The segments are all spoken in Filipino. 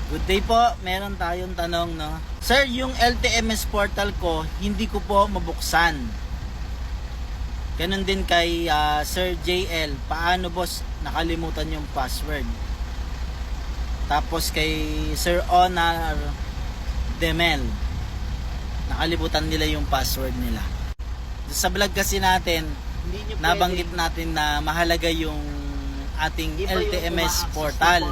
Good day po, meron tayong tanong, no? Sir, yung LTMS portal ko, hindi ko po mabuksan. Ganon din kay Sir JL. Paano boss, nakalimutan yung password? Tapos kay Sir Onar Demel, nakalimutan nila yung password nila. Sa vlog kasi natin, nabanggit natin na mahalaga yung ating LTMS portal.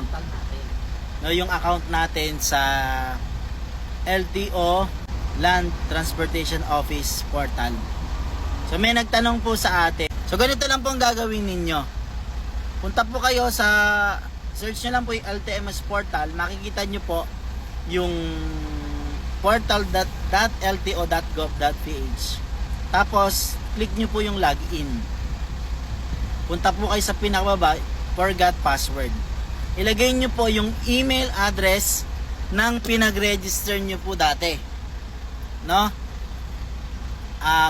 No, yung account natin sa LTO Land Transportation Office portal. So may nagtanong po sa atin. So ganito lang po ang gagawin ninyo. Punta po kayo sa search nyo lang po yung LTMS portal. Makikita nyo po yung portal.lto.gov.ph. Tapos click nyo po yung login. Punta po kayo sa pinakababa, forgot password. Ilagay nyo po yung email address ng pinag-register nyo po dati. No?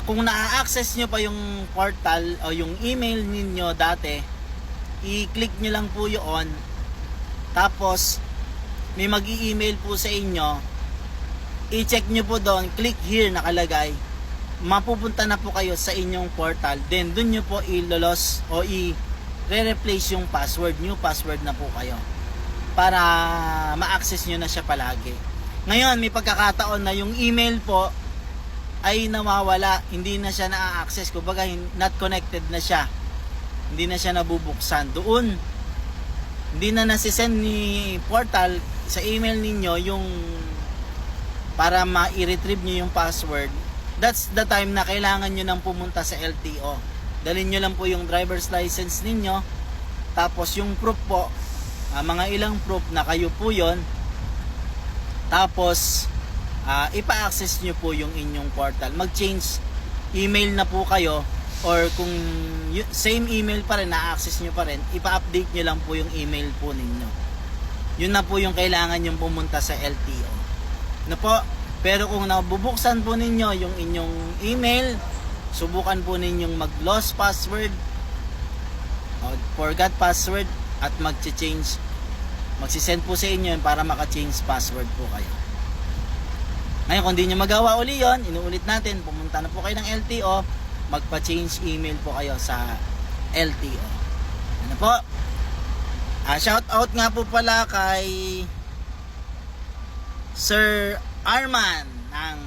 Kung na-access nyo pa yung portal o yung email ninyo dati, i-click nyo lang po yun. Tapos, may mag-i-email po sa inyo. I-check nyo po doon, click here nakalagay. Mapupunta na po kayo sa inyong portal. Then, dun nyo po i-lolos o re-replace yung password, new password na po kayo para ma-access nyo na siya palagi. Ngayon may pagkakataon na yung email po ay nawawala, hindi na siya na-access, kumbaga not connected na siya, hindi na siya nabubuksan doon, hindi na nasisend ni portal sa email ninyo yung para ma-retrieve nyo yung password. That's the time na kailangan nyo nang pumunta sa LTO. Dalhin nyo lang po yung driver's license ninyo. Tapos yung proof po, mga ilang proof na kayo po yon. Tapos ipa-access nyo po yung inyong portal. Mag-change email na po kayo. Or kung same email pa rin, na-access nyo pa rin, ipa-update nyo lang po yung email po ninyo. Yun na po yung kailangan yung pumunta sa LTO. Na po? Pero kung nabubuksan po ninyo yung inyong email, subukan po ninyong mag-lost password o forgot password at mag-change. Magsisend po sa inyo para maka-change password po kayo. Ngayon, kung di nyo magawa uli yun, inuulit natin, pumunta na po kayo ng LTO, magpa-change email po kayo sa LTO. Ano po? Shout out nga po pala kay Sir Arman ng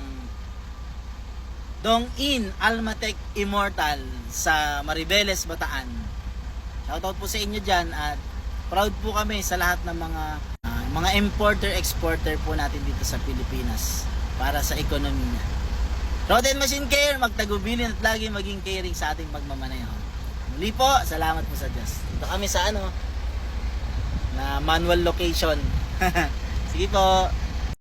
Dong-in Almatec Immortal sa Maribeles, Bataan. Shoutout po sa inyo dyan at proud po kami sa lahat ng mga importer-exporter po natin dito sa Pilipinas para sa ekonomiya. Road and Machine Care, magtagubilin at lagi maging caring sa ating pagmamaneho. Muli po, salamat po sa Diyos. Dito kami sa na manual location. Sige po.